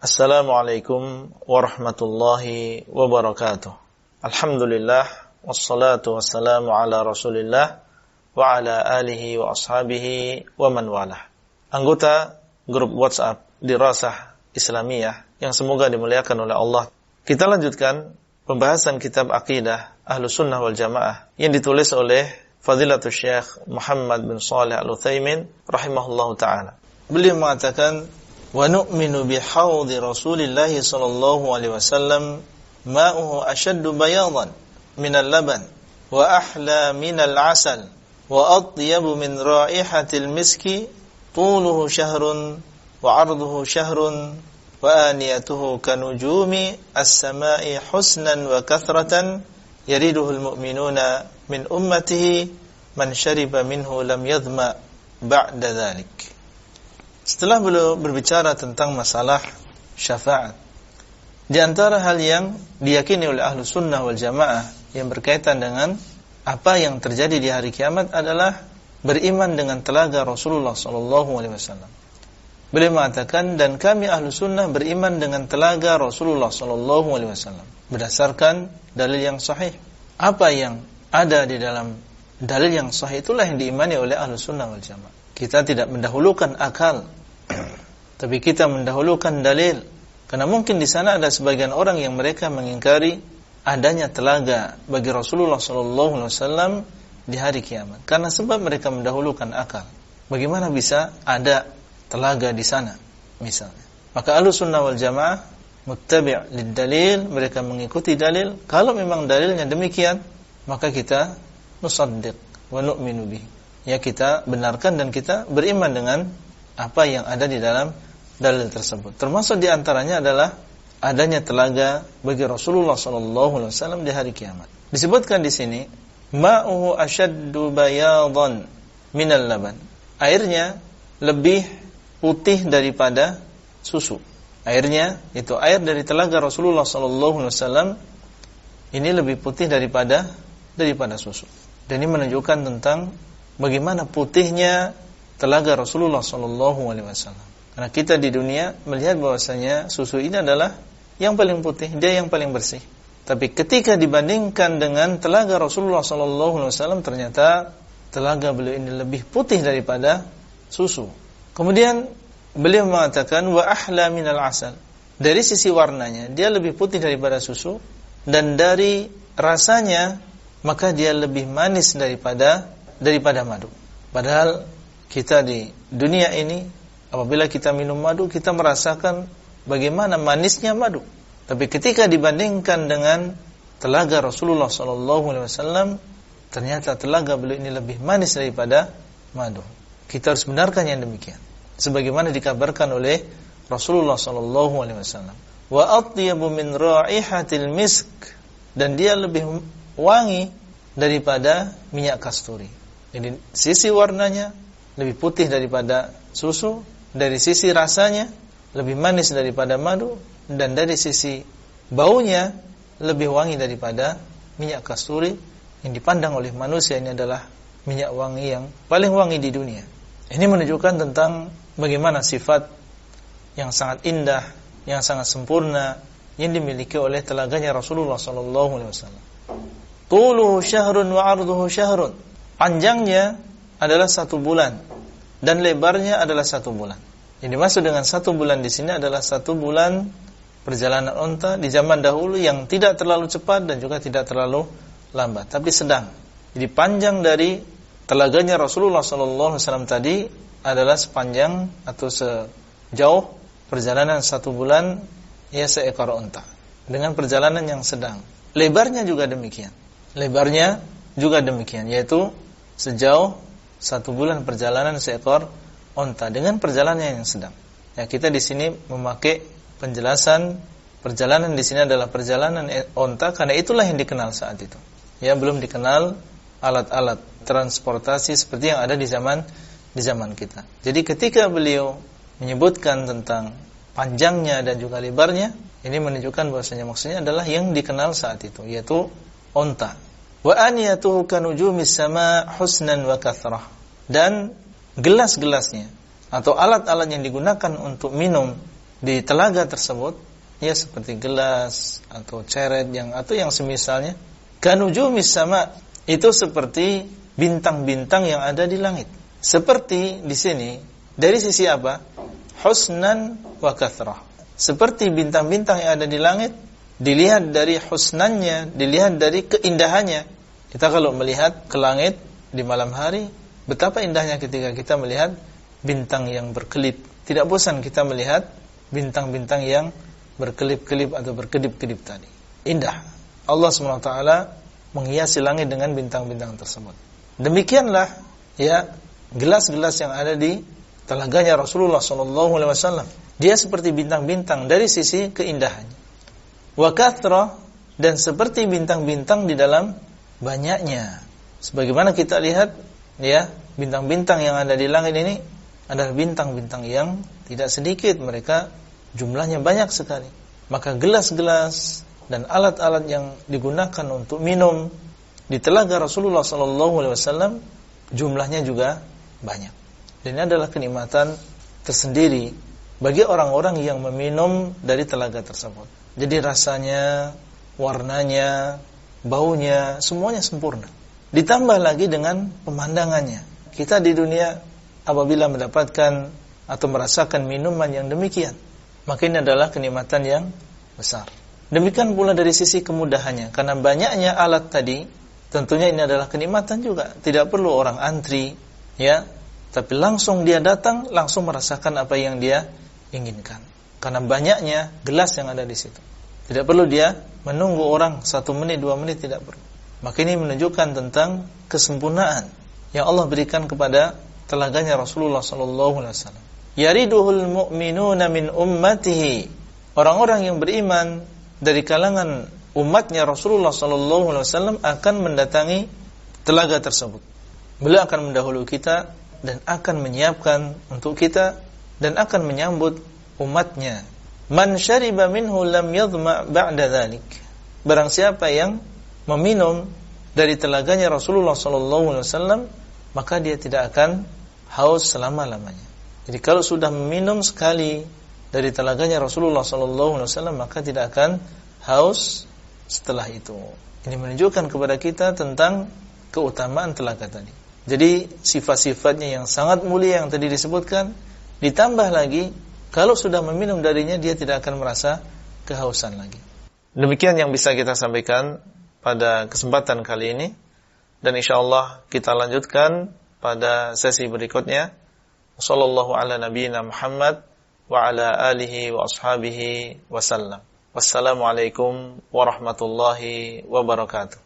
Assalamualaikum warahmatullahi wabarakatuh. Alhamdulillah, wassalatu wassalamu ala rasulillah wa ala alihi wa ashabihi wa man walah. Anggota grup WhatsApp Dirasah Islamiyah yang semoga dimuliakan oleh Allah. Kita lanjutkan pembahasan kitab Aqidah Ahlus Sunnah wal Jamaah yang ditulis oleh Fadilatul Syekh Muhammad bin Shalih Al-Utsaimin rahimahullahu ta'ala. Beliau mengatakan, wa nu'minu bihawdi Rasulillahi sallallahu alaihi wasallam ma'uhu ashaddu bayadan minal laban wa ahla minal asal wa atyabu min raihatil miski tuluhu syahrun wa arduhu syahrun wa aniyatuhu kanujumi as-sama'i husnan wa kathratan yariduhul mu'minuna min ummatihi man syariba minhu lam yadhma ba'da dhalik. Setelah beliau berbicara tentang masalah syafaat, di antara hal yang diyakini oleh Ahlus Sunnah wal Jamaah yang berkaitan dengan apa yang terjadi di hari kiamat adalah beriman dengan telaga Rasulullah SAW. Beliau mengatakan, dan kami Ahlus Sunnah beriman dengan telaga Rasulullah SAW berdasarkan dalil yang sahih. Apa yang ada di dalam dalil yang sahih itulah yang diimani oleh Ahlus Sunnah wal Jamaah. Kita tidak mendahulukan akal, tapi kita mendahulukan dalil. Karena mungkin di sana ada sebagian orang yang mereka mengingkari adanya telaga bagi Rasulullah SAW di hari kiamat. Karena sebab mereka mendahulukan akal. Bagaimana bisa ada telaga di sana, misalnya? Maka Ahlus Sunnah wal Jamaah muttabi' lid dalil, mereka mengikuti dalil. Kalau memang dalilnya demikian, maka kita nusaddiq wa nu'minu bihi. Ya, kita benarkan dan kita beriman dengan apa yang ada di dalam dalil tersebut. Termasuk di antaranya adalah adanya telaga bagi Rasulullah SAW di hari kiamat. Disebutkan di sini, ma'uhu ashaddu bayadan minal laban. Airnya lebih putih daripada susu. Airnya, itu air dari telaga Rasulullah SAW, ini lebih putih daripada susu. Dan ini menunjukkan tentang bagaimana putihnya telaga Rasulullah SAW. Karena kita di dunia melihat bahwasanya susu ini adalah yang paling putih, dia yang paling bersih. Tapi ketika dibandingkan dengan telaga Rasulullah SAW, ternyata telaga beliau ini lebih putih daripada susu. Kemudian beliau mengatakan, wa ahla minal asal. Dari sisi warnanya dia lebih putih daripada susu, dan dari rasanya maka dia lebih manis daripada madu. Padahal kita di dunia ini, apabila kita minum madu, kita merasakan bagaimana manisnya madu. Tapi ketika dibandingkan dengan telaga Rasulullah SAW, ternyata telaga beliau ini lebih manis daripada madu. Kita harus benarkan yang demikian, sebagaimana dikabarkan oleh Rasulullah SAW. Wa atyabu min raihatil misk, dan dia lebih wangi daripada minyak kasturi. Jadi sisi warnanya lebih putih daripada susu, dari sisi rasanya lebih manis daripada madu, dan dari sisi baunya lebih wangi daripada minyak kasturi, yang dipandang oleh manusia ini adalah minyak wangi yang paling wangi di dunia. Ini menunjukkan tentang bagaimana sifat yang sangat indah, yang sangat sempurna yang dimiliki oleh telaganya Rasulullah SAW. Tuluhu syahrun wa arduhu syahrun. Panjangnya adalah 1 bulan dan lebarnya adalah 1 bulan. Yang dimaksud dengan 1 bulan di sini adalah 1 bulan perjalanan unta di zaman dahulu yang tidak terlalu cepat dan juga tidak terlalu lambat, tapi sedang. Jadi panjang dari telaganya Rasulullah SAW tadi adalah sepanjang atau sejauh perjalanan 1 bulan ya seekor unta, dengan perjalanan yang sedang. Lebarnya juga demikian. Lebarnya juga demikian, yaitu sejauh 1 bulan perjalanan seekor unta dengan perjalanan yang sedang. Ya, kita di sini memakai penjelasan perjalanan di sini adalah perjalanan unta karena itulah yang dikenal saat itu. Ya, belum dikenal alat-alat transportasi seperti yang ada di zaman kita. Jadi ketika beliau menyebutkan tentang panjangnya dan juga lebarnya, ini menunjukkan bahwasanya maksudnya adalah yang dikenal saat itu, yaitu unta. Wa aniyatuhu kanujumis sama husnan wa kathrah. Dan gelas-gelasnya atau alat-alat yang digunakan untuk minum di telaga tersebut, ya seperti gelas atau ceret atau yang semisalnya, kanujumis sama, itu seperti bintang-bintang yang ada di langit. Seperti di sini, dari sisi apa? Husnan wa kathrah. Seperti bintang-bintang yang ada di langit, dilihat dari husnannya, dilihat dari keindahannya. Kita kalau melihat ke langit di malam hari, betapa indahnya ketika kita melihat bintang yang berkelip. Tidak bosan kita melihat bintang-bintang yang berkelip-kelip atau berkedip-kedip tadi. Indah. Allah SWT menghiasi langit dengan bintang-bintang tersebut. Demikianlah ya gelas-gelas yang ada di telaganya Rasulullah SAW. Dia seperti bintang-bintang dari sisi keindahannya. Wa kathrah, dan seperti bintang-bintang di dalam banyaknya. Sebagaimana kita lihat ya, bintang-bintang yang ada di langit ini adalah bintang-bintang yang tidak sedikit, mereka jumlahnya banyak sekali. Maka gelas-gelas dan alat-alat yang digunakan untuk minum di telaga Rasulullah SAW jumlahnya juga banyak. Dan ini adalah kenikmatan tersendiri bagi orang-orang yang meminum dari telaga tersebut. Jadi rasanya, warnanya, baunya, semuanya sempurna. Ditambah lagi dengan pemandangannya. Kita di dunia apabila mendapatkan atau merasakan minuman yang demikian, maka ini adalah kenikmatan yang besar. Demikian pula dari sisi kemudahannya, karena banyaknya alat tadi, tentunya ini adalah kenikmatan juga. Tidak perlu orang antri, ya, tapi langsung dia datang, langsung merasakan apa yang dia inginkan. Karena banyaknya gelas yang ada di situ. Tidak perlu dia menunggu orang 1 menit, 2 menit, tidak perlu. Maka ini menunjukkan tentang kesempurnaan yang Allah berikan kepada telaganya Rasulullah SAW. Yariduhul mu'minuna min ummatihi. Orang-orang yang beriman dari kalangan umatnya Rasulullah SAW akan mendatangi telaga tersebut. Beliau akan mendahului kita dan akan menyiapkan untuk kita dan akan menyambut umatnya. Man syariba minhu lam yadhma' ba'da dhalik. Barang siapa yang meminum dari telaganya Rasulullah SAW, maka dia tidak akan haus selama-lamanya. Jadi kalau sudah meminum sekali dari telaganya Rasulullah SAW, maka tidak akan haus setelah itu. Ini menunjukkan kepada kita tentang keutamaan telaga tadi. Jadi sifat-sifatnya yang sangat mulia yang tadi disebutkan, ditambah lagi kalau sudah meminum darinya dia tidak akan merasa kehausan lagi. Demikian yang bisa kita sampaikan pada kesempatan kali ini, dan insyaallah kita lanjutkan pada sesi berikutnya. Sallallahu ala nabiyyina Muhammad wa ala alihi wa ashabihi wasallam. Wassalamualaikum warahmatullahi wabarakatuh.